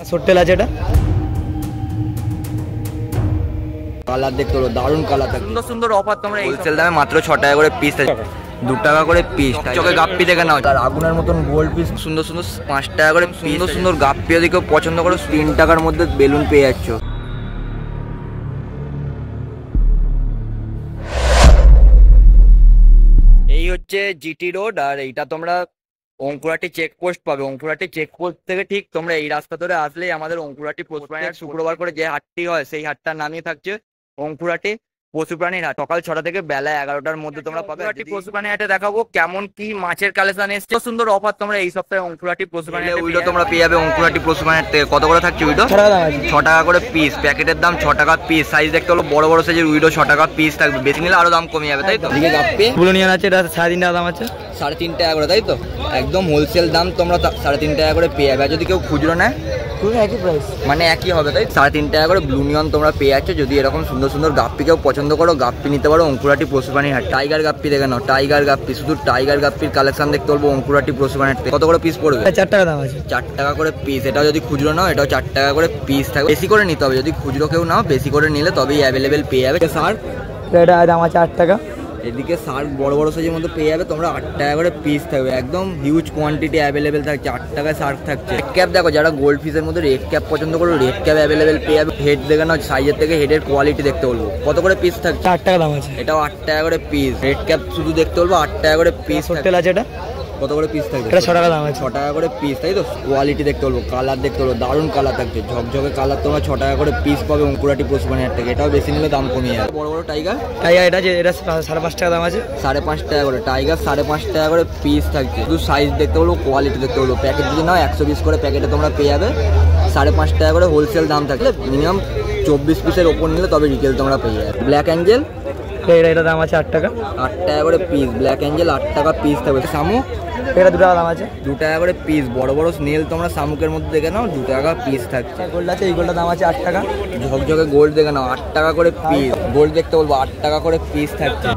সোট্টেল আছে এটা। কালার দেখতে হলো দারুণ কালার থাকে, সুন্দর সুন্দর অফার তোমরা হোলসেল দামে মাত্র 6 টাকা করে পিস আছে, 2 টাকা করে পিস। চকে গাপ্পি দেখে নাও, আর আগুনের মতন গোল্ড পিস সুন্দর সুন্দর 5 টাকা করে। সুন্দর সুন্দর গাপ্পি যদি কেউ পছন্দ করো 3 টাকার মধ্যে বেলুন পেয়ে যাচ্ছ। এই হচ্ছে জিটি রোড, আর এইটা তোমরা অঙ্কুরাটি চেকপোস্ট পাবে। অঙ্কুরাটি চেকপোস্ট থেকে ঠিক তোমরা এই রাস্তা ধরে আসলেই আমাদের অঙ্কুরাটি পশুপ্রাণী হাট, শুক্রবার করে যে হাটটি হয় সেই হাটটার নামই থাকছে অঙ্কুরাটি পশুপ্রাণীর হাট। সকাল 6টা থেকে বেলা 11টার মধ্যে তোমরা পাবে। পশুপ্রাণী হাটে দেখাবো কেমন কি মাছের কালেকশন এসছে, সুন্দর অফার তোমরা এই সপ্তাহে অঙ্কুরাটি পশুপ্রাণী হাটে উইডো তোমরা পেয়ে যাবে। অঙ্কুরাটি পশুপ্রাণী হাট থেকে কত করে থাকছে উইডো? 6 টাকা করে পিস, প্যাকেটের দাম 6 টাকা পিস। সাইজ দেখতে হলো বড় বড় সাইজের উইডো 6 টাকা পিস থাকবে, বেশি নিলে আরো দাম কমে যাবে, তাই তো? এদিকে গাপ্পি ব্লুনিয়ান আছে, এটা 3.5 টাকা দাম আছে, 3.5 টাকা করে, তাই তো? একদম হোলসেল দাম তোমরা 3.5 টাকা করে পেয়ে যাবে। আর যদি কেউ খুচরো নেয় একই প্রাইস, মানে একই হবে, তাই 3.5 টাকা করে ব্লুনিয়ন তোমরা পেয়ে যাচ্ছ। যদি এরকম সুন্দর সুন্দর গাপ্পি কেউ পছন্দ করো, গাপ্পি নিতে পারো অঙ্কুরাটি পশুপ্রাণীর হাট। টাইগার গাপ্পি দেখে নাও, টাইগার গাপ্পি, শুধু টাইগার গাপ্পির কালেকশন দেখতে বলবো অঙ্কুরাটি পশুপ্রাণীর হাট। কত করে পিস পড়বে? 4 টাকা দাম আছে, 4 টাকা করে পিস। এটাও যদি খুচরো নাও এটাও 4 টাকা করে পিস থাকবে, বেশি করে নিতে হবে। যদি খুচরো কেউ নাও বেশি করে নিলে তবেই অ্যাভেলেবেল পেয়ে যাবে। স্যার এটা দাম আছে 8 টাকা। এদিকে শার্ক বড় বড় সাইজের মধ্যে পেয়ে যাবে তোমরা, 8 টাকা করে পিস থাকবে, একদম হিউজ কোয়ান্টিটি অ্যাভেলেবেল থাকছে। 8 টাকায় শার্ক থাকছে। রেড ক্যাপ দেখো, যারা গোল্ড ফিশের মধ্যে রেড ক্যাপ পছন্দ করো রেড ক্যাপ অ্যাভেলেবেল পেয়ে যাবে। হেড দেখে নাও, সাইজের থেকে হেডের কোয়ালিটি দেখতে বলবো। কত করে পিস থাকছে? 8 টাকা দাম আছে, এটাও 8 টাকা করে পিস। রেড ক্যাপ শুধু দেখতে বলবো 8 টাকা করে পিস। হোটেল আছে এটা, কত করে পিস থাকবে? এটা 6 টাকা দাম আছে, 6 টাকা করে পিস, তাই তো? কোয়ালিটি দেখতে বলবো, কালার দেখতে বলবো, দারুণ কালার থাকছে, ঝকঝকে কালার। তোমরা 6 টাকা করে পিস পাবে অঙ্কুরাটি পশুপ্রাণী হাট থেকে। এটাও বেশি নিলে দাম কমিয়ে যাবে। বড় বড় টাইগার, এটা যে এটা 5.5 টাকা দাম আছে, 5.5 টাকা করে টাইগার, 5.5 টাকা করে পিস থাকছে। শুধু সাইজ দেখতে বলবো, কোয়ালিটি দেখতে বলবো। প্যাকেট যদি নাও 120 করে প্যাকেটে তোমরা পেয়ে যাবে, 5.5 টাকা করে হোলসেল দাম থাকলে মিনিমাম 24 পিসের ওপর নিলে তবে রিটেল তোমরা পেয়ে যাবে। ব্ল্যাক অ্যাঞ্জেল, এটা দাম আছে 8 টাকা, 8 টাকা করে পিস। ব্ল্যাক অ্যাঞ্জেল 8 টাকা পিস থাকবে। শামুক, এটা 2 টাকা দাম আছে, 2 টাকা করে পিস। বড় বড় স্নেল তোমরা শামুকের মধ্যে দেখে নাও, 2 টাকা পিস থাকছে। গোল্ড আছে, এই গোল্ডের দাম আছে 8 টাকা। ঝকঝকে গোল্ড দেখে নাও, 8 টাকা করে পিস। গোল্ড দেখতে বলবো 8 টাকা করে পিস থাকছে।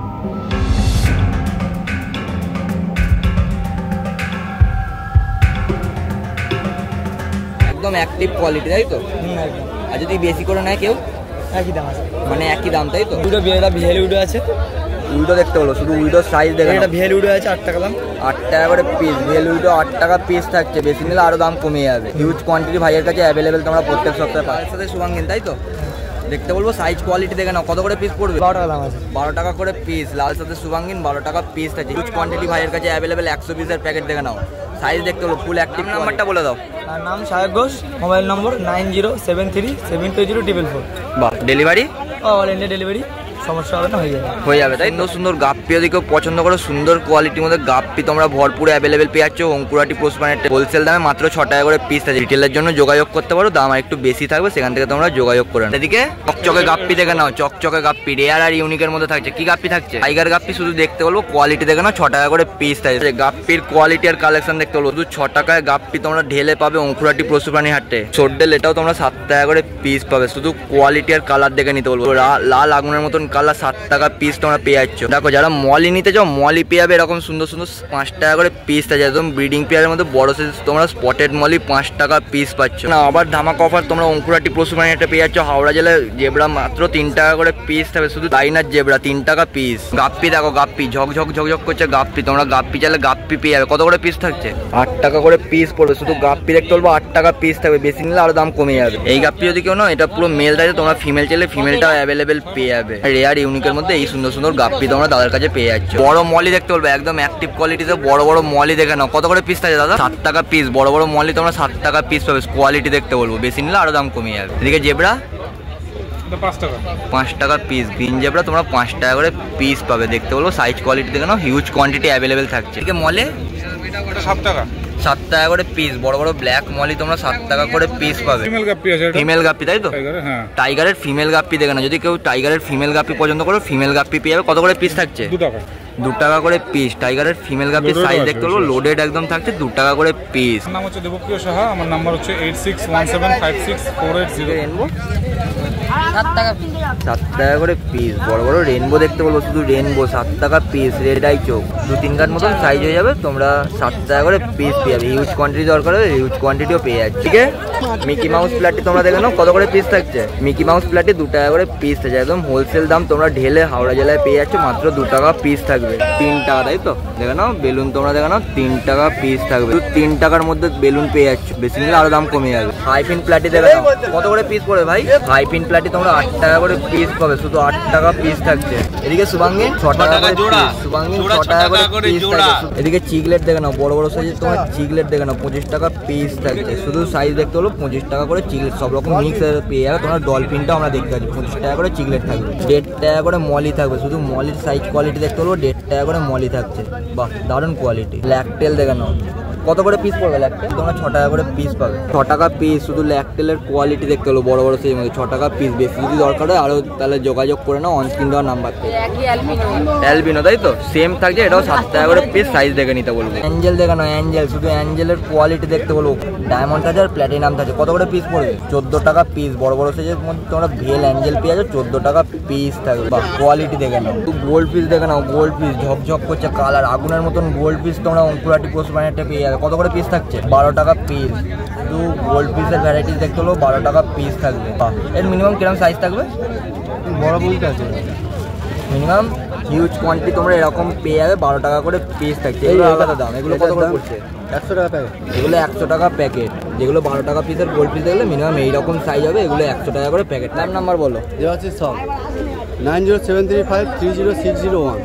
একদম অ্যাক্টিভ কোয়ালিটি, তাই তো? আর যদি বেশি করে নেয় কেউ একই দাম আছে, মানে একই দাম, তাই তো? উইডো ভিএল উইডো আছে, উইডো দেখতে হলো, শুধু উইডোর সাইজ দেখে। এটা ভিএল উইডো আছে 8 টাকা দাম, 8 টাকা করে পিস। ভিএল উইডো 8 টাকা পিস থাকছে, বেশি নিলে আরো দাম কমে যাবে। হিউজ কোয়ান্টিটি ভাইয়ের কাছে অ্যাভেলেবেল তোমরা প্রত্যেক সপ্তাহে পাবে। সাথে সুবাঙ্গিন, তাই তো? দেখতে বলবো সাইজ কোয়ালিটি দেখে নাও। কত করে পিস পড়বে? 12 টাকা দাম আছে, 12 টাকা করে পিস। লাল সাথে সুবাঙ্গিন 12 টাকা পিস থাকছে। হিউজ কোয়ান্টিটি ভাইয়ের কাছে অ্যাভেলেবেল, 100 পিসের প্যাকেট দেখে নাও। সাইজ দেখতে হলো ফুল অ্যাক্টিভ। নাম্বারটা বলে দাও। নাম সাহেব ঘোষ, মোবাইল নম্বর 9073720444। বাহ, ডেলিভারি অল ইন্ডিয়া ডেলিভারি, সমস্যা হবে না, হয়ে যাবে, তাই তো? সুন্দর গাপ্পি যদি কেউ পছন্দ করো, সুন্দর কোয়ালিটির মধ্যে গাপ্পি তোমরা ভরপুরে অ্যাভেলেবেল পেয়ে যাচ্ছ অঙ্কুরাটি পশুপ্রাণী হাটে। হোলসেল দামে মাত্র 6 টাকা করে পিস আছে। রিটেলের জন্য যোগাযোগ করতে পারো, দাম আর একটু বেশি থাকবে, সেখান থেকে তোমরা যোগাযোগ করে নাও। এদিকে চকচকে গাপ্পি দেখে নাও, চকচকে গাপ্পি রেয়ার আর ইউনিকের মধ্যে থাকছে। কি গাপ্পি থাকছে? টাইগার গাপ্পি। শুধু দেখতে বলবো কোয়ালিটি দেখে নাও, 6 টাকা করে পিস থাকছে। গাপ্পির কোয়ালিটি আর কালেকশন দেখতে বলবো, শুধু 6 টাকায় গাপ্পি তোমরা ঢেলে পাবে অঙ্কুরাটি পশুপ্রাণী হাটে। সোড্ডেল এটাও তোমরা 7 টাকা করে পিস পাবে। শুধু কোয়ালিটি আর কালার দেখে নিতে বলবো। লাল আগুনের মতন কালার, 7 টাকা পিস তোমরা পেয়ে যাচ্ছ। দেখো, যারা মলি নিতে চাও মলি পেয়ে যাবে এরকম সুন্দর সুন্দর 5 টাকা করে পিস আছে। একদম ব্রিডিং পেয়ারের মধ্যে বড় সাইজ তোমরা স্পটেড মলি 5 টাকা পিস পাচ্ছ না। আবার ধামাকা অফার তোমরা অঙ্কুরাটি পশুপ্রাণী হাটে পেয়ে যাচ্ছ। হাওড়া জেলায় জেব্রা মাত্র 3 টাকা করে পিস থাকবে, শুধু লাইনার জেব্রা 3 টাকা পিস। গাপ্পি দেখো, গাপ্পি ঝকঝক ঝকঝক করছে গাপ্পি। তোমরা গাপ্পি চাইলে গাপ্পি পেয়ে যাবে। কত করে পিস থাকছে? 8 টাকা করে পিস পড়বে। শুধু গাপ্পি দেখতে বলবো 8 টাকা পিস থাকবে, বেশি নিলে আরো দাম কমে যাবে। এই গাপ্পি যদি কেউ নাও, এটা পুরো মেল থাকে, তোমরা ফিমেল চাইলে ফিমেলটাও অ্যাভেলেবেল পেয়ে যাবে। রেয়ার ইউনিকের মধ্যে এই সুন্দর সুন্দর গাপ্পি তোমরা দাদার কাছে পেয়ে যাচ্ছ। বড় মলি দেখতে বলবো, একদম অ্যাক্টিভ কোয়ালিটিতে বড় বড় মলি দেখে নাও। কত করে পিস থাকে দাদা? 7 টাকা পিস। বড় বড় মলি তোমরা 7 টাকা পিস পাবে। কোয়ালিটি দেখতে বলবো, বেশি নিলে আরো দাম কমে যাবে। এদিকে জেব্রা 5 টাকা পিস। গ্রিন জেব্রা তোমরা 5 টাকা করে পিস পাবে। দেখতে বলবো সাইজ কোয়ালিটি দেখে নাও, হিউজ কোয়ান্টিটি অ্যাভেলেবেল থাকছে। এদিকে মলে 7 টাকা করে পিস। বড় বড় ব্ল্যাক মলি তোমরা 7 টাকা করে পিস পাবে। ফিমেল গাপ্পি, তাই তো? টাইগারের ফিমেল গাপ্পি দেখে না। যদি কেউ টাইগারের ফিমেল গাপ্পি পছন্দ করো, ফিমেল গাপ্পি পেয়ে যাবে। কত করে পিস থাকছে? 2 টাকা। 2 টাকা করে পিস। টাইগারের ফিমেল গাপির সাইজ দেখতে পারবো, লোডেড একদম থাকছে, 2 টাকা করে পিস। আমার নাম হচ্ছে দেবপ্রিয় সাহা, আমার নাম্বার হচ্ছে 8617564808। রেনবো 7 টাকা পিস। 7 টাকা করে পিস। বড় বড় রেনবো দেখতে বলবো, শুধু রেনবো 7 টাকা পিস। রেড আই চোখ 2-3 কাঠ মতন সাইজ হয়ে যাবে, তোমরা 7 টাকা করে পিস পেয়ে যাবে। হিউজ কোয়ান্টিটি দরকার হবে, হিউজ কোয়ান্টিটিও পেয়ে যাচ্ছে। ঠিক আছে, মিকি মাউস প্লাটি তোমরা দেখে নাও কত করে পিস থাকছে। মিকি মাউস প্লাটি 2 টাকা করে পিস থাকছে, একদম হোলসেল দাম। তোমরা ঢেলে হাওড়া জেলায় পেয়ে যাচ্ছে মাত্র 2 টাকা পিস থাকবে। 3 টাকা, তাই তো? দেখে নাও বেলুন তোমরা দেখে নাও 3 টাকা পিস থাকবে। 3 টাকার মধ্যে বেলুন পেয়ে যাচ্ছে, বেশি নিলে আরো দাম কমে যাবে। হাইপিন প্লাটি দেখে নাও কত করে পিস পড়বে ভাই। হাইপিন প্লাটি তোমরা 8 টাকা করে পিস পাবে, শুধু 8 টাকা পিস থাকছে। এদিকে সুবাঙ্গিন 6 টাকা করে পিস, সুবাঙ্গিন 6 টাকা করে পিস থাকছে। এদিকে চিকলেট দেখে নাও, বড় বড় সাইজের তোমার চিকলেট দেখে নাও 25 টাকা পিস থাকছে, শুধু সাইজ দেখতে হলো 25 টাকা করে চিকলেট। সব রকম মিক্স পেয়ে যাবে। তোমার ডলফিনটাও আমরা দেখতে পাচ্ছি 25 টাকা করে চিকলেট থাকবে। 1.5 টাকা করে মলি থাকবে, শুধু মলির সাইজ কোয়ালিটি দেখতে হলো 1.5 টাকা করে মলি থাকছে। বাহ, দারুণ কোয়ালিটি। ল্যাকটেল দেখে নাও কত করে পিস পড়বে। ল্যাকটেল তোমরা 6 টাকা করে পিস পাবে, 6 টাকা পিস। শুধু ল্যাকটেলের কোয়ালিটি দেখতে হলো বড় বড় সেই মধ্যে 6 টাকা পিস। বেশি যদি দরকার হয় আরো তাহলে যোগাযোগ করে নাও অন স্ক্রিন দেওয়ার নাম্বার থেকে। অ্যালবিনো তাই তো, সেম থাকছে, এটাও 7 টাকা করে পিস। সাইজ দেখে নিতে বলবো। অ্যাঞ্জেল দেখে নাও, অ্যাঞ্জেল শুধু অ্যাঞ্জেলের কোয়ালিটি দেখতে বলবো। ডায়মন্ড আছে আর প্ল্যাটিনাম থাকে, কত করে পিস পড়বে। 14 টাকা পিস। বড় বড় সাইজের মধ্যে তোমরা ভেল অ্যাঞ্জেল পেয়ে যাবে, 14 টাকা পিস থাকবে। বাহ, কোয়ালিটি দেখে নাও। গোল্ড পিস দেখে নাও, গোল্ড পিস ঝকঝক করছে কালার, আগুনের মতন গোল্ড পিস তোমরা অঙ্কুরাটি পোস্ট বানাতে পেয়ে যাবে। কত করে পিস থাকছে। 12 টাকা পিস। শুধু গোল্ড পিসের ভ্যারাইটিস দেখতে হলো 12 টাকা পিস থাকবে। এর মিনিমাম কিরকম সাইজ থাকবে। বড় বলতে আছে মিনিমাম হিউজ কোয়ান্টিটি তোমরা এরকম পেয়ে যাবে। 12 টাকা করে পিস থাকছে। এগুলো আলাদা দাম। এগুলো কত করে পড়ছে। 100 টাকা প্যাকেট। এগুলো 100 টাকা প্যাকেট। যেগুলো 12 টাকা পিসের গোল্ড পিস দেখলে মিনিমাম এইরকম সাইজ হবে, এগুলো 100 টাকা করে প্যাকেট। নাম্বার বলো। দেওয়া আছে সব 9073530601।